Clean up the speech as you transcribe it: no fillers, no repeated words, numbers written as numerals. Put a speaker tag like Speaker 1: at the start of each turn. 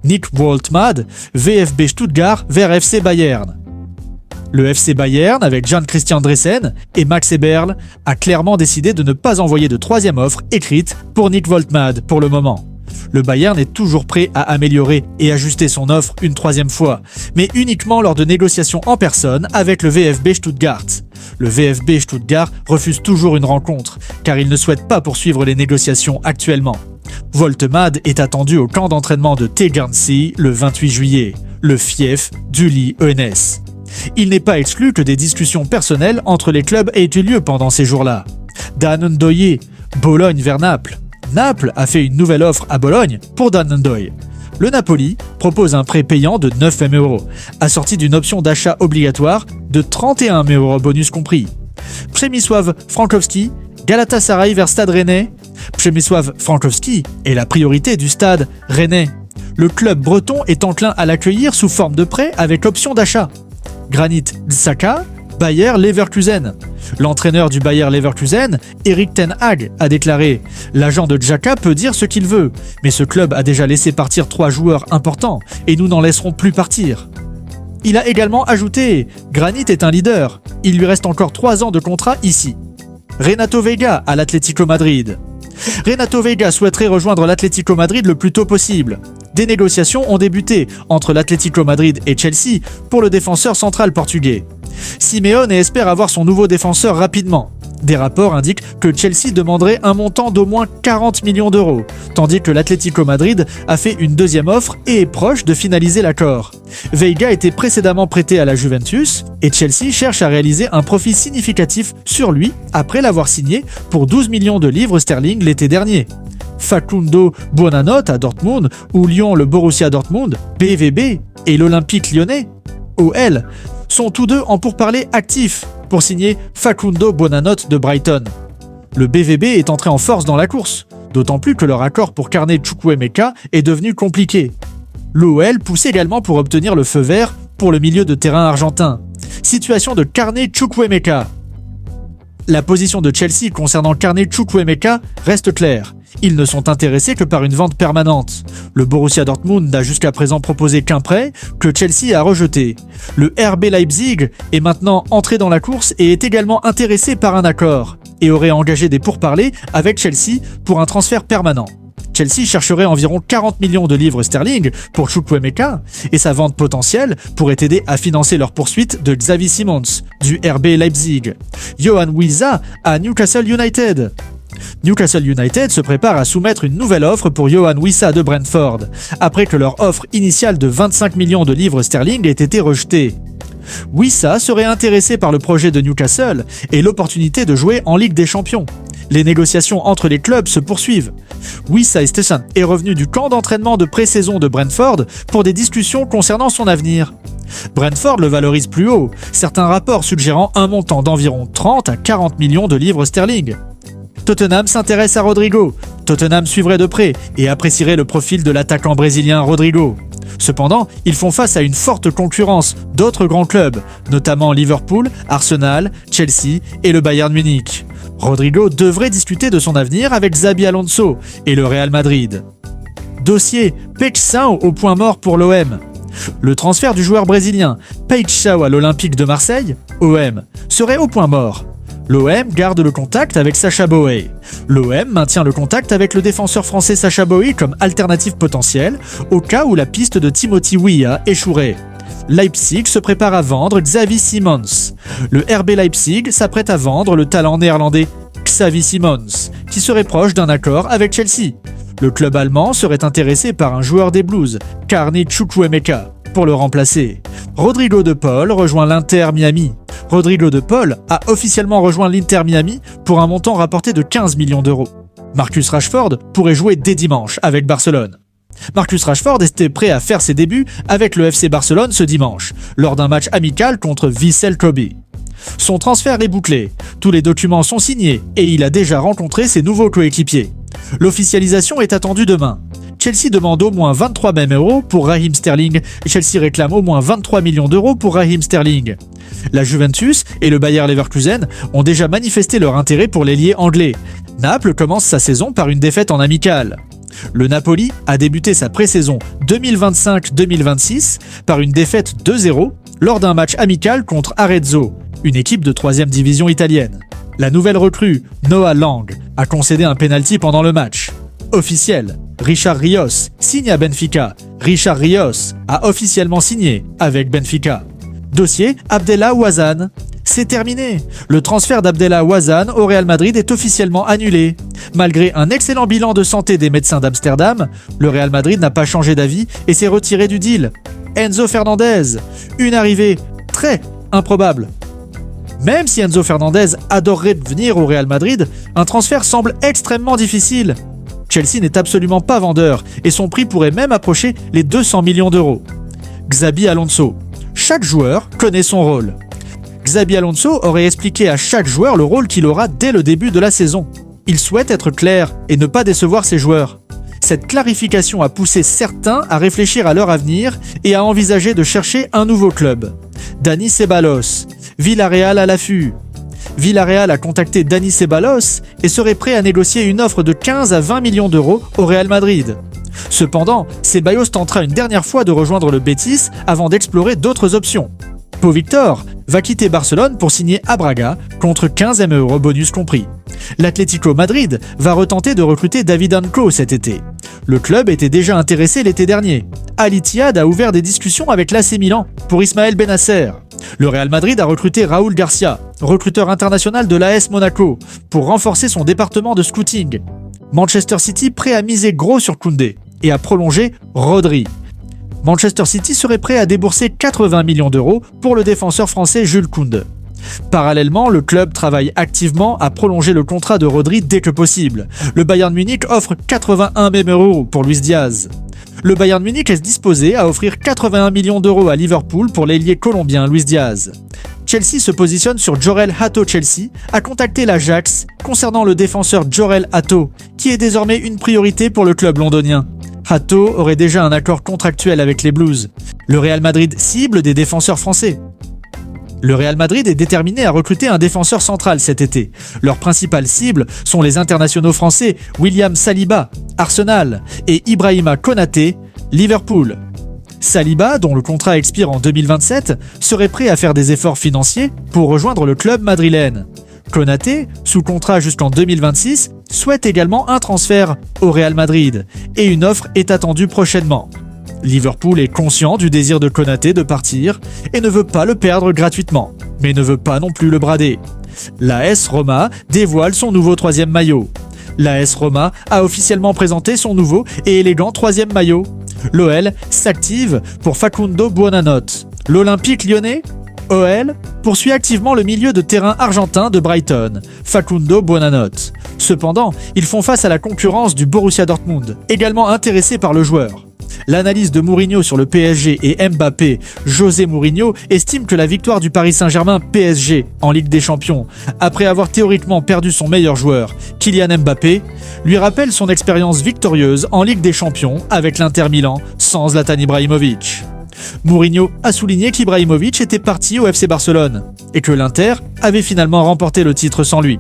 Speaker 1: Nick Woltmade, VfB Stuttgart vers FC Bayern. Le FC Bayern, avec Jan Christian Dressen et Max Eberl, a clairement décidé de ne pas envoyer de troisième offre écrite pour Nick Woltmade pour le moment. Le Bayern est toujours prêt à améliorer et ajuster son offre une troisième fois, mais uniquement lors de négociations en personne avec le VfB Stuttgart. Le VfB Stuttgart refuse toujours une rencontre, car il ne souhaite pas poursuivre les négociations actuellement. Woltmade est attendu au camp d'entraînement de Tegernsee le 28 juillet, le fief d'Uli Hoeneß. Il n'est pas exclu que des discussions personnelles entre les clubs aient eu lieu pendant ces jours-là. Dan Ndoye, Bologne vers Naples. Naples a fait une nouvelle offre à Bologne pour Dan Ndoye. Le Napoli propose un prêt payant de 9 000 €, assorti d'une option d'achat obligatoire de 31 000 € bonus compris. Przemysław Frankowski, Galatasaray vers Stade Rennais. Przemysław Frankowski est la priorité du Stade Rennais. Le club breton est enclin à l'accueillir sous forme de prêt avec option d'achat. Granit Xhaka, Bayer Leverkusen. L'entraîneur du Bayer Leverkusen, Erik ten Hag, a déclaré « L'agent de Xhaka peut dire ce qu'il veut, mais ce club a déjà laissé partir 3 joueurs importants et nous n'en laisserons plus partir. » Il a également ajouté « Granit est un leader, il lui reste encore 3 ans de contrat ici. » Renato Veiga à l'Atlético Madrid. Renato Veiga souhaiterait rejoindre l'Atlético Madrid le plus tôt possible. Des négociations ont débuté entre l'Atlético Madrid et Chelsea pour le défenseur central portugais. Simeone espère avoir son nouveau défenseur rapidement. Des rapports indiquent que Chelsea demanderait un montant d'au moins 40 millions d'euros, tandis que l'Atlético Madrid a fait une deuxième offre et est proche de finaliser l'accord. Veiga était précédemment prêté à la Juventus et Chelsea cherche à réaliser un profit significatif sur lui après l'avoir signé pour 12 millions de livres sterling l'été dernier. Facundo Buonanotte à Dortmund ou Lyon le Borussia Dortmund, BVB et l'Olympique lyonnais, OL, sont tous deux en pourparlers actifs pour signer Facundo Buonanotte de Brighton. Le BVB est entré en force dans la course, d'autant plus que leur accord pour Carne Chukwuemeka est devenu compliqué. L'OL pousse également pour obtenir le feu vert pour le milieu de terrain argentin. Situation de Carne Chukwuemeka. La position de Chelsea concernant Carne Chukwuemeka reste claire. Ils ne sont intéressés que par une vente permanente. Le Borussia Dortmund n'a jusqu'à présent proposé qu'un prêt, que Chelsea a rejeté. Le RB Leipzig est maintenant entré dans la course et est également intéressé par un accord, et aurait engagé des pourparlers avec Chelsea pour un transfert permanent. Chelsea chercherait environ 40 millions de livres sterling pour Chukwuemeka, et sa vente potentielle pourrait aider à financer leur poursuite de Xavi Simons, du RB Leipzig. Yohan Wissa à Newcastle United. Newcastle United se prépare à soumettre une nouvelle offre pour Yohan Wissa de Brentford, après que leur offre initiale de 25 millions de livres sterling ait été rejetée. Wissa serait intéressé par le projet de Newcastle et l'opportunité de jouer en Ligue des Champions. Les négociations entre les clubs se poursuivent. Wissa Estesson est revenu du camp d'entraînement de pré-saison de Brentford pour des discussions concernant son avenir. Brentford le valorise plus haut, certains rapports suggérant un montant d'environ 30 à 40 millions de livres sterling. Tottenham s'intéresse à Rodrigo. Tottenham suivrait de près et apprécierait le profil de l'attaquant brésilien Rodrigo. Cependant, ils font face à une forte concurrence d'autres grands clubs, notamment Liverpool, Arsenal, Chelsea et le Bayern Munich. Rodrigo devrait discuter de son avenir avec Xabi Alonso et le Real Madrid. Dossier Paixão au point mort pour l'OM. Le transfert du joueur brésilien Paixão à l'Olympique de Marseille, OM, serait au point mort. L'OM garde le contact avec Sacha Boey. L'OM maintient le contact avec le défenseur français Sacha Boey comme alternative potentielle au cas où la piste de Timothy Weah échouerait. Leipzig se prépare à vendre Xavi Simons. Le RB Leipzig s'apprête à vendre le talent néerlandais Xavi Simons, qui serait proche d'un accord avec Chelsea. Le club allemand serait intéressé par un joueur des Blues, Carne Chukwuemeka, pour le remplacer. Rodrigo de Paul rejoint l'Inter Miami. Rodrigo de Paul a officiellement rejoint l'Inter Miami pour un montant rapporté de 15 millions d'euros. Marcus Rashford pourrait jouer dès dimanche avec Barcelone. Marcus Rashford était prêt à faire ses débuts avec le FC Barcelone ce dimanche, lors d'un match amical contre Vissel Kobe. Son transfert est bouclé, tous les documents sont signés et il a déjà rencontré ses nouveaux coéquipiers. L'officialisation est attendue demain. Chelsea demande au moins 23 millions d'euros pour Raheem Sterling et Chelsea réclame au moins 23 millions d'euros pour Raheem Sterling. La Juventus et le Bayer Leverkusen ont déjà manifesté leur intérêt pour l'ailier anglais. Naples commence sa saison par une défaite en amical. Le Napoli a débuté sa pré-saison 2025-2026 par une défaite 2-0 lors d'un match amical contre Arezzo, une équipe de 3e division italienne. La nouvelle recrue, Noah Lang, a concédé un penalty pendant le match. Officiel, Richard Rios signe à Benfica. Richard Rios a officiellement signé avec Benfica. Dossier Abdellah Ouazzane. C'est terminé. Le transfert d'Abdellah Ouazzane au Real Madrid est officiellement annulé. Malgré un excellent bilan de santé des médecins d'Amsterdam, le Real Madrid n'a pas changé d'avis et s'est retiré du deal. Enzo Fernandez, une arrivée très improbable. Même si Enzo Fernandez adorerait venir au Real Madrid, un transfert semble extrêmement difficile. Chelsea n'est absolument pas vendeur et son prix pourrait même approcher les 200 millions d'euros. Xabi Alonso. Chaque joueur connaît son rôle. Xabi Alonso aurait expliqué à chaque joueur le rôle qu'il aura dès le début de la saison. Il souhaite être clair et ne pas décevoir ses joueurs. Cette clarification a poussé certains à réfléchir à leur avenir et à envisager de chercher un nouveau club. Dani Ceballos, Villarreal à l'affût. Villarreal a contacté Dani Ceballos et serait prêt à négocier une offre de 15 à 20 millions d'euros au Real Madrid. Cependant, Ceballos tentera une dernière fois de rejoindre le Betis avant d'explorer d'autres options. Pau Victor va quitter Barcelone pour signer à Braga contre 15 € bonus compris. L'Atlético Madrid va retenter de recruter David Anco cet été. Le club était déjà intéressé l'été dernier. Al Ittihad a ouvert des discussions avec l'AC Milan pour Ismaël Bennacer. Le Real Madrid a recruté Raúl Garcia, recruteur international de l'AS Monaco, pour renforcer son département de scouting. Manchester City prêt à miser gros sur Koundé et à prolonger Rodri. Manchester City serait prêt à débourser 80 millions d'euros pour le défenseur français Jules Koundé. Parallèlement, le club travaille activement à prolonger le contrat de Rodri dès que possible. Le Bayern Munich offre 81 millions d'euros pour Luis Diaz. Le Bayern Munich est disposé à offrir 81 millions d'euros à Liverpool pour l'ailier colombien Luis Diaz. Chelsea se positionne sur Jorel Hato. Chelsea a contacté l'Ajax concernant le défenseur Jorel Hato, qui est désormais une priorité pour le club londonien. Hato aurait déjà un accord contractuel avec les Blues. Le Real Madrid cible des défenseurs français. Le Real Madrid est déterminé à recruter un défenseur central cet été. Leurs principales cibles sont les internationaux français William Saliba, Arsenal, et Ibrahima Konaté, Liverpool. Saliba, dont le contrat expire en 2027, serait prêt à faire des efforts financiers pour rejoindre le club madrilène. Konaté, sous contrat jusqu'en 2026, souhaite également un transfert au Real Madrid et une offre est attendue prochainement. Liverpool est conscient du désir de Konaté de partir et ne veut pas le perdre gratuitement, mais ne veut pas non plus le brader. L'AS Roma dévoile son nouveau 3e maillot. L'AS Roma a officiellement présenté son nouveau et élégant 3e maillot. L'OL s'active pour Facundo Buonanotte. L'Olympique lyonnais, OL, poursuit activement le milieu de terrain argentin de Brighton, Facundo Buonanotte. Cependant, ils font face à la concurrence du Borussia Dortmund, également intéressé par le joueur. L'analyse de Mourinho sur le PSG et Mbappé, José Mourinho estime que la victoire du Paris Saint-Germain PSG en Ligue des Champions, après avoir théoriquement perdu son meilleur joueur, Kylian Mbappé, lui rappelle son expérience victorieuse en Ligue des Champions avec l'Inter Milan sans Zlatan Ibrahimovic. Mourinho a souligné qu'Ibrahimovic était parti au FC Barcelone et que l'Inter avait finalement remporté le titre sans lui.